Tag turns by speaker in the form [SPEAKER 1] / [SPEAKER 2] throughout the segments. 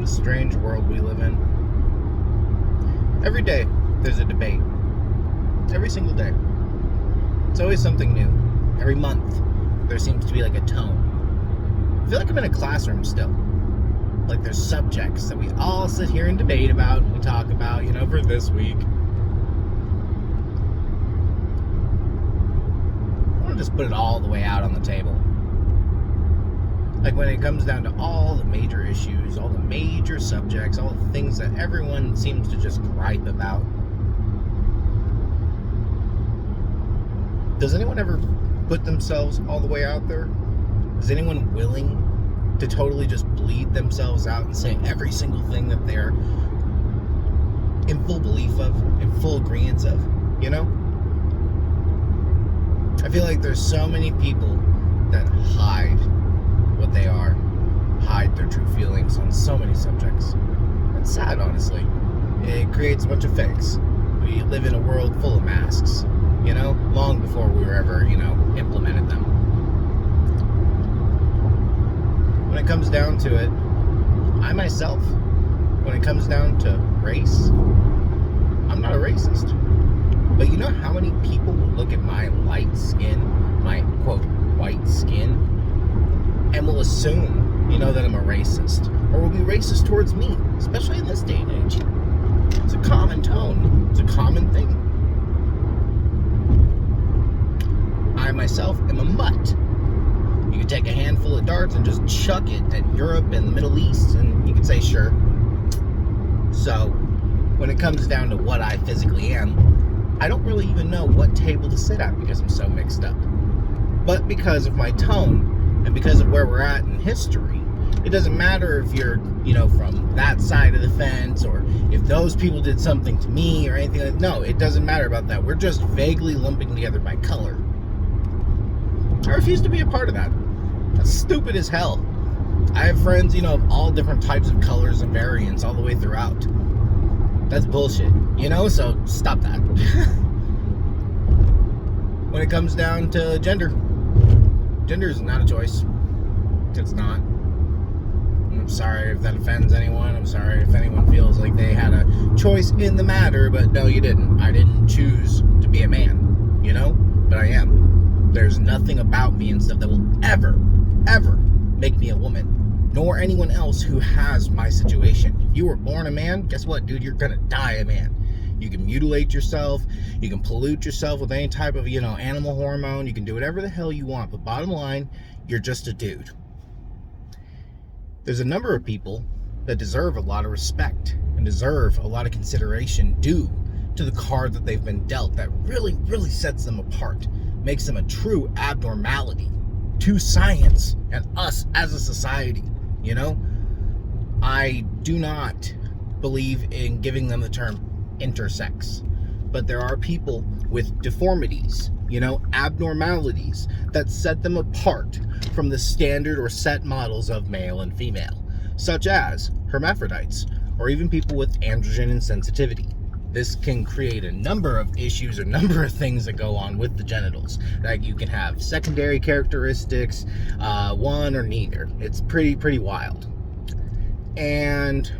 [SPEAKER 1] the strange world we live in. Every day, there's a debate. Every single day. It's always something new. Every month, there seems to be like a tone. I feel like I'm in a classroom still. Like there's subjects that we all sit here and debate about and we talk about, for this week. I want to just put it all the way out on the table. Like when it comes down to all the major issues, all the major subjects, all the things that everyone seems to just gripe about. Does anyone ever put themselves all the way out there? Is anyone willing to totally just bleed themselves out and say every single thing that they're in full belief of, in full agreement of, I feel like there's so many people that hide what they are, hide their true feelings on so many subjects. It's sad, honestly. It creates a bunch of fakes. We live in a world full of masks, long before we were ever, implemented them. When it comes down to it, I myself, when it comes down to race, I'm not a racist. But you know how many people will look at my light skin, my, quote, white skin, and will assume, that I'm a racist, or will be racist towards me, especially in this day and age. It's a common tone. It's a common thing. I myself am a mutt. You could take a handful of darts and just chuck it at Europe and the Middle East, and you could say, sure. So, when it comes down to what I physically am, I don't really even know what table to sit at because I'm so mixed up. But because of my tone, and because of where we're at in history, it doesn't matter if you're, from that side of the fence, or if those people did something to me or anything like that. No, it doesn't matter about that. We're just vaguely lumping together by color. I refuse to be a part of that. That's stupid as hell. I have friends, of all different types of colors and variants all the way throughout. That's bullshit, so stop that. When it comes down to gender is not a choice. It's not. I'm sorry if that offends anyone. I'm sorry if anyone feels like they had a choice in the matter, but no, you didn't. I didn't choose to be a man, but I am. There's nothing about me and stuff that will ever make me a woman, nor anyone else who has my situation. If you were born a man, guess what, dude? You're gonna die a man. You can mutilate yourself, you can pollute yourself with any type of, animal hormone, you can do whatever the hell you want, but bottom line, you're just a dude. There's a number of people that deserve a lot of respect and deserve a lot of consideration due to the card that they've been dealt that really sets them apart, makes them a true abnormality to science and us as a society, I do not believe in giving them the term intersex, but there are people with deformities, abnormalities that set them apart from the standard or set models of male and female, such as hermaphrodites, or even people with androgen insensitivity. This can create a number of issues, a number of things that go on with the genitals. Like you can have secondary characteristics, one or neither. It's pretty wild. And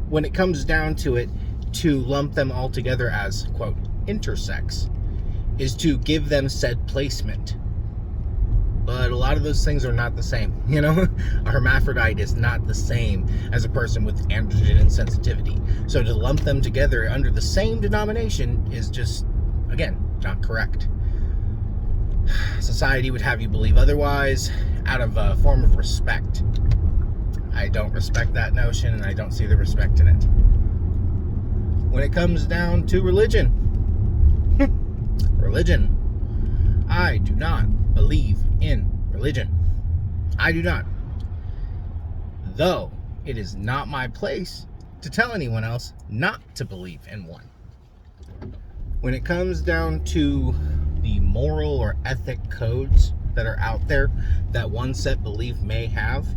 [SPEAKER 1] when it comes down to it, to lump them all together as, quote, intersex, is to give them said placement. But a lot of those things are not the same, A hermaphrodite is not the same as a person with androgen insensitivity. So to lump them together under the same denomination is just, again, not correct. Society would have you believe otherwise out of a form of respect. I don't respect that notion, and I don't see the respect in it. When it comes down to religion, I do not believe in religion. I do not. Though it is not my place to tell anyone else not to believe in one. When it comes down to the moral or ethic codes that are out there that one set belief may have,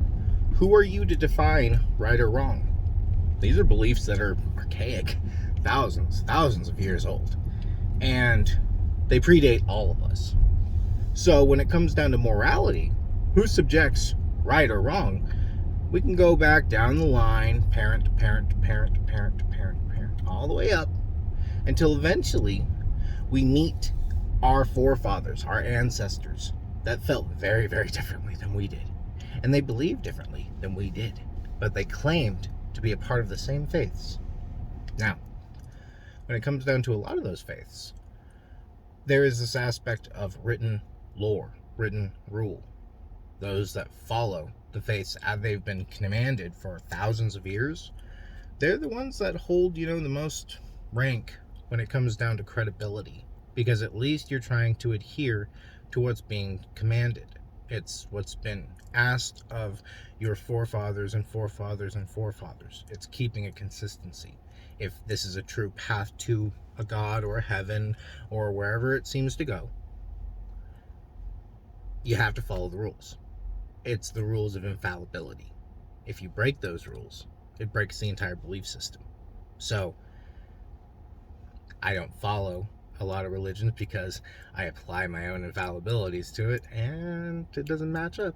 [SPEAKER 1] who are you to define right or wrong? These are beliefs that are archaic, thousands of years old, and they predate all of us. So when it comes down to morality, who subjects right or wrong, We can go back down the line, parent to parent to parent to parent to parent to parent, all the way up, until eventually we meet our forefathers, our ancestors, that felt very, very differently than we did. And they believed differently than we did. But they claimed to be a part of the same faiths. Now, when it comes down to a lot of those faiths, there is this aspect of written lore, written rule. Those that follow the faiths as they've been commanded for thousands of years, they're the ones that hold, the most rank when it comes down to credibility. Because at least you're trying to adhere to what's being commanded. It's what's been asked of your forefathers and forefathers and forefathers. It's keeping a consistency. If this is a true path to a God or a heaven or wherever it seems to go, you have to follow the rules. It's the rules of infallibility. If you break those rules, it breaks the entire belief system. So, I don't follow a lot of religions because I apply my own infallibilities to it and it doesn't match up.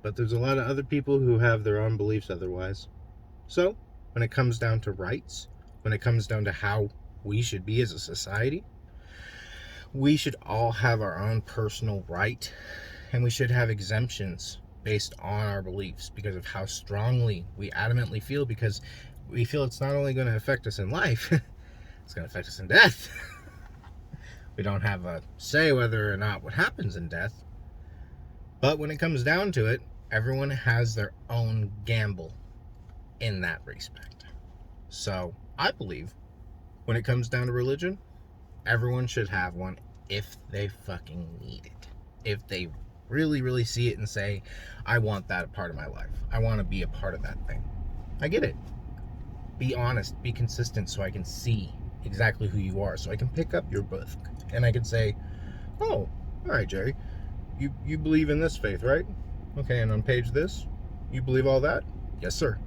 [SPEAKER 1] But there's a lot of other people who have their own beliefs otherwise. So, when it comes down to rights, when it comes down to how we should be as a society, we should all have our own personal right, and we should have exemptions based on our beliefs because of how strongly we adamantly feel, because we feel it's not only going to affect us in life, it's going to affect us in death. We don't have a say whether or not what happens in death. But when it comes down to it, everyone has their own gamble in that respect. So I believe when it comes down to religion, everyone should have one if they fucking need it. If they really, really see it and say, I want that a part of my life. I want to be a part of that thing. I get it. Be honest, be consistent so I can see exactly who you are, so I can pick up your book and I can say, oh, all right, Jerry, you believe in this faith, right? Okay, and on page this, you believe all that? Yes, sir.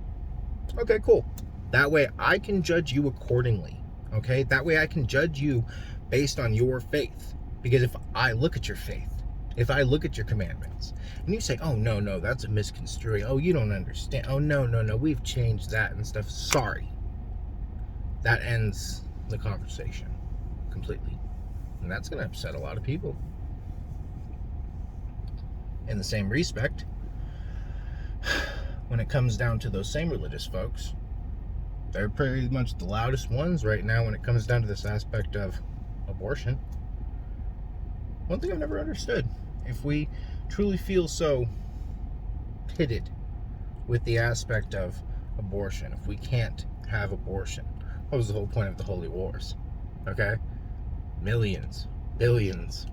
[SPEAKER 1] Okay, cool. That way I can judge you accordingly, okay? That way I can judge you based on your faith. Because if I look at your faith, if I look at your commandments, and you say, oh, no, that's a misconstruing. Oh, you don't understand. Oh, no, we've changed that and stuff. Sorry. That ends the conversation completely. And that's going to upset a lot of people. In the same respect, when it comes down to those same religious folks, they're pretty much the loudest ones right now when it comes down to this aspect of abortion. One thing I've never understood, if we truly feel so pitted with the aspect of abortion, if we can't have abortion, what was the whole point of the Holy Wars? Okay? Millions, billions,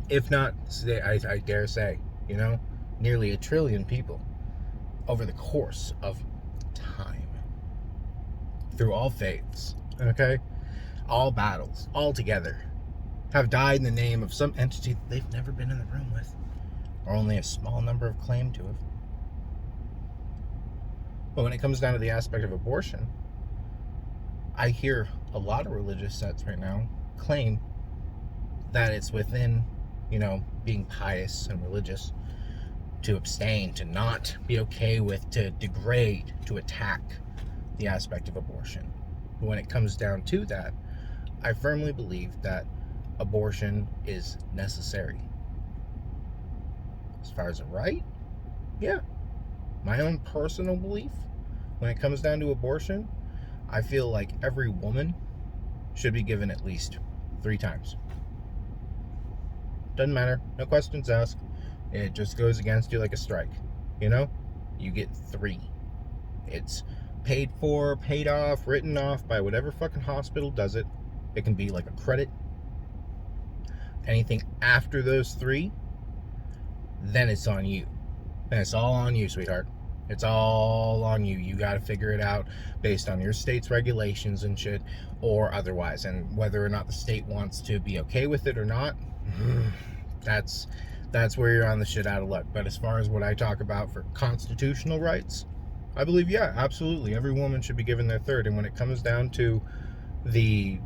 [SPEAKER 1] if not, I dare say, nearly 1 trillion people over the course of time, through all faiths, okay, all battles, all together, have died in the name of some entity that they've never been in the room with, or only a small number have claimed to have. But when it comes down to the aspect of abortion, I hear a lot of religious sects right now claim that it's within, being pious and religious to abstain, to not be okay with, to degrade, to attack the aspect of abortion. But when it comes down to that, I firmly believe that abortion is necessary. As far as a right, yeah. My own personal belief, when it comes down to abortion, I feel like every woman should be given at least 3 times. Doesn't matter. No questions asked. It just goes against you like a strike. You get 3. It's paid for, paid off, written off by whatever fucking hospital does it. It can be like a credit. Anything after those 3, then it's on you. Then it's all on you, sweetheart. It's all on you. You got to figure it out based on your state's regulations and shit, or otherwise. And whether or not the state wants to be okay with it or not, that's where you're on the shit out of luck. But as far as what I talk about for constitutional rights, I believe, yeah, absolutely. Every woman should be given their 3rd. And when it comes down to the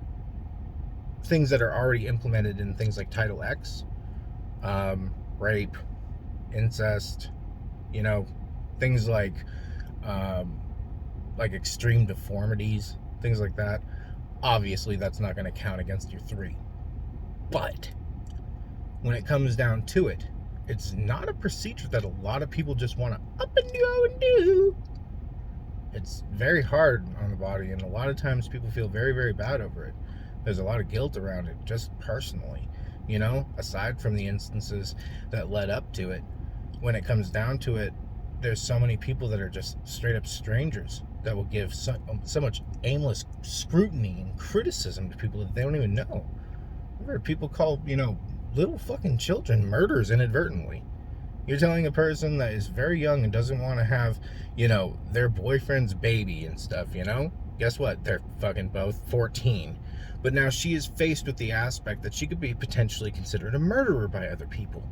[SPEAKER 1] things that are already implemented in things like Title X, rape, incest, things like extreme deformities, things like that, obviously that's not going to count against your 3. But when it comes down to it, it's not a procedure that a lot of people just want to up and go and do. It's very hard on the body, and a lot of times people feel very, very bad over it. There's a lot of guilt around it, just personally, aside from the instances that led up to it. When it comes down to it, there's so many people that are just straight up strangers that will give so much aimless scrutiny and criticism to people that they don't even know. I've heard people call, little fucking children murderers inadvertently. You're telling a person that is very young and doesn't want to have, their boyfriend's baby and stuff, Guess what? They're fucking both 14. But now she is faced with the aspect that she could be potentially considered a murderer by other people.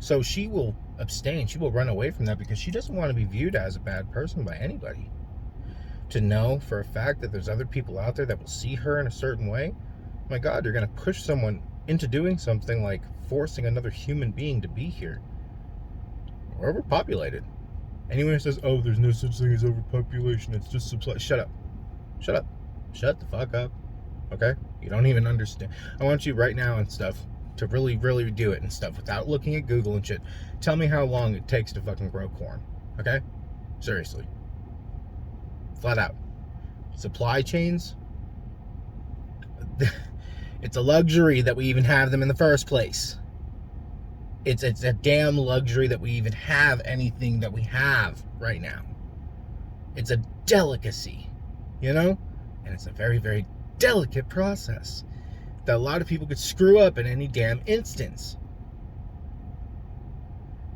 [SPEAKER 1] So she will abstain. She will run away from that because she doesn't want to be viewed as a bad person by anybody. To know for a fact that there's other people out there that will see her in a certain way, my God, you're going to push someone into doing something like forcing another human being to be here. We're overpopulated. Anyone who says, oh, there's no such thing as overpopulation, it's just supply. Shut up. Shut up. Shut the fuck up. Okay? You don't even understand. I want you right now and stuff to really, really do it and stuff without looking at Google and shit. Tell me how long it takes to fucking grow corn. Okay? Seriously. Flat out. Supply chains? It's a luxury that we even have them in the first place. It's a damn luxury that we even have anything that we have right now. It's a delicacy, And it's a very, very delicate process that a lot of people could screw up in any damn instance.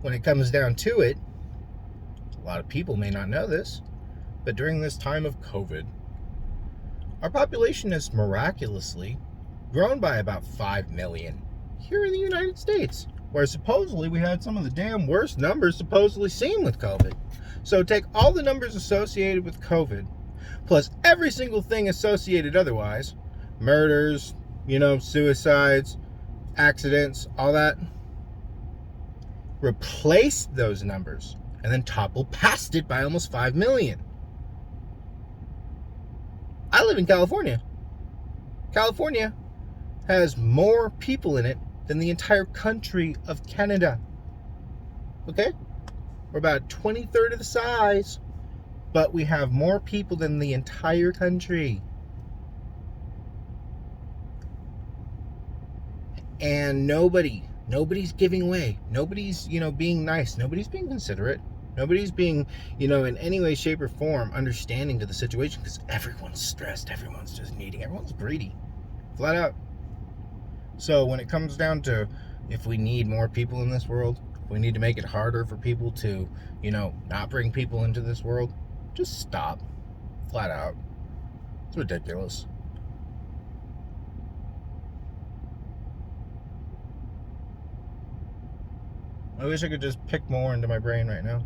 [SPEAKER 1] When it comes down to it, a lot of people may not know this, but during this time of COVID, our population has miraculously grown by about 5 million here in the United States, where supposedly we had some of the damn worst numbers supposedly seen with COVID. So take all the numbers associated with COVID, plus every single thing associated otherwise, murders, suicides, accidents, all that, replace those numbers, and then topple past it by almost 5 million. I live in California. California has more people in it than the entire country of Canada. Okay? We're about 23rd of the size, but we have more people than the entire country. And nobody's giving way. Nobody's, being nice. Nobody's being considerate. Nobody's being, in any way, shape, or form understanding to the situation, because everyone's stressed. Everyone's just needing. Everyone's greedy. Flat out. So when it comes down to if we need more people in this world, if we need to make it harder for people to, not bring people into this world, just stop. Flat out. It's ridiculous. I wish I could just pick more into my brain right now.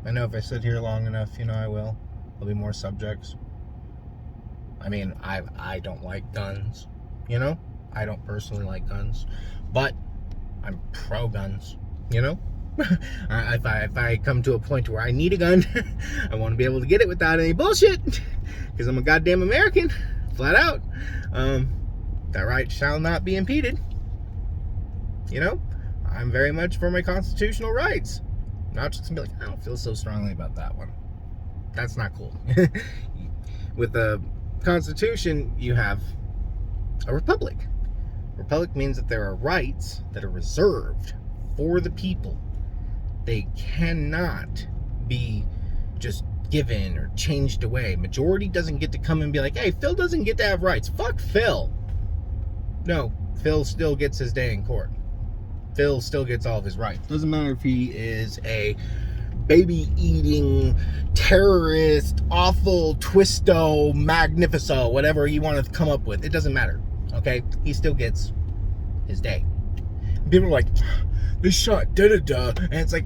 [SPEAKER 1] I know if I sit here long enough, I will. There'll be more subjects. I mean, I don't like guns, I don't personally like guns, but I'm pro guns, If I come to a point where I need a gun, I want to be able to get it without any bullshit, because I'm a goddamn American, flat out. That right shall not be impeded. I'm very much for my constitutional rights. Not just gonna be like, I don't feel so strongly about that one. That's not cool. With the Constitution, you have a republic. Republic means that there are rights that are reserved for the people. They cannot be just given or changed away. Majority doesn't get to come and be like, hey, Phil doesn't get to have rights. Fuck Phil. No, Phil still gets his day in court. Phil still gets all of his rights. Doesn't matter if he is a baby-eating, terrorist, awful, twisto, magnifico, whatever you want to come up with. It doesn't matter, okay? He still gets his day. People are like, they shot da-da-da, and it's like,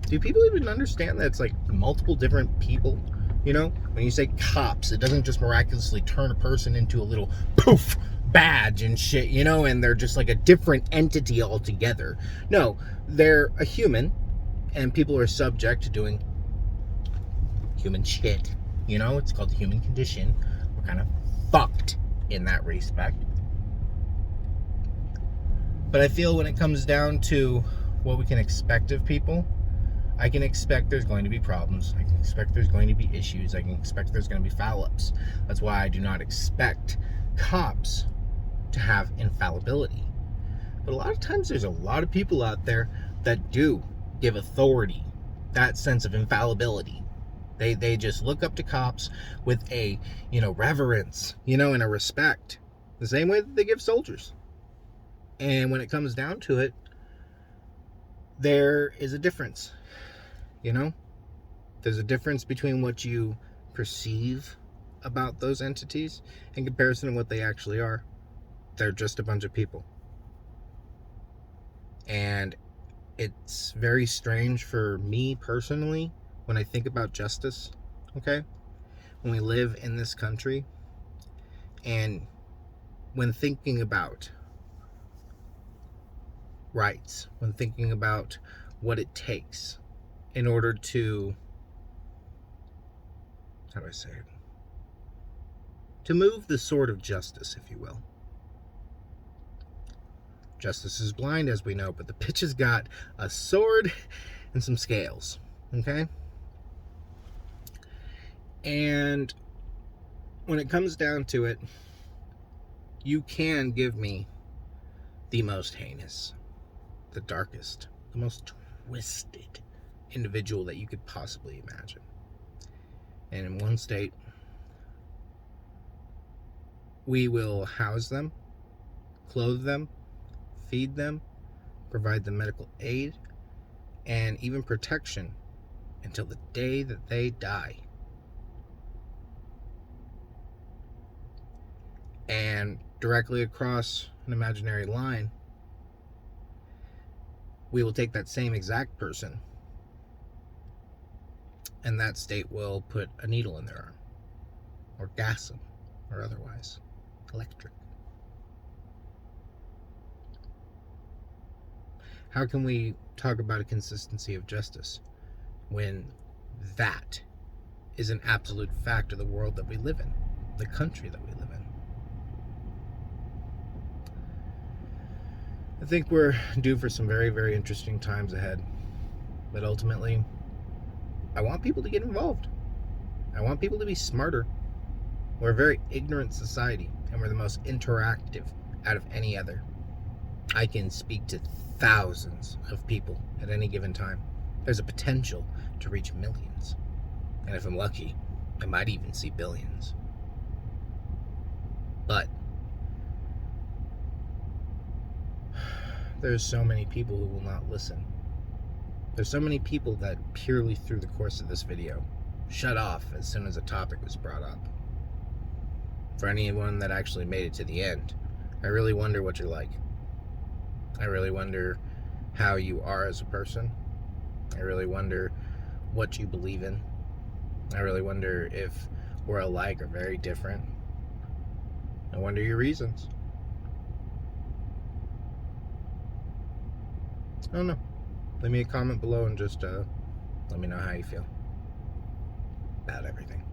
[SPEAKER 1] do people even understand that it's like multiple different people? When you say cops, it doesn't just miraculously turn a person into a little poof badge and shit, and they're just like a different entity altogether. No, they're a human, And people are subject to doing human shit. You know, it's called the human condition. We're kind of fucked in that respect. But I feel when it comes down to what we can expect of people, I can expect there's going to be problems. I can expect there's going to be issues. I can expect there's going to be foul-ups. That's why I do not expect cops to have infallibility. But a lot of times there's a lot of people out there that do give authority that sense of infallibility. They just look up to cops with a, reverence, and a respect. The same way that they give soldiers. And when it comes down to it, there is a difference. There's a difference between what you perceive about those entities in comparison to what they actually are. They're just a bunch of people. And it's very strange for me personally when I think about justice, okay? When we live in this country, and when thinking about rights, when thinking about what it takes in order to, how do I say it? To move the sword of justice, if you will. Justice is blind, as we know, but the bitch has got a sword and some scales, okay? And when it comes down to it, you can give me the most heinous, the darkest, the most twisted individual that you could possibly imagine. And in one state, we will house them, clothe them, feed them, provide them medical aid, and even protection until the day that they die. And directly across an imaginary line, we will take that same exact person, and that state will put a needle in their arm, or gas them, or otherwise, electric. How can we talk about a consistency of justice when that is an absolute fact of the world that we live in, the country that we live in? I think we're due for some very, very interesting times ahead. But ultimately, I want people to get involved. I want people to be smarter. We're a very ignorant society, and we're the most interactive out of any other. I can speak to thousands of people at any given time. There's a potential to reach millions. And if I'm lucky, I might even see billions. But there's so many people who will not listen. There's so many people that purely through the course of this video shut off as soon as a topic was brought up. For anyone that actually made it to the end, I really wonder what you're like. I really wonder how you are as a person. I really wonder what you believe in. I really wonder if we're alike or very different. I wonder your reasons. I don't know. Leave me a comment below and just let me know how you feel about everything.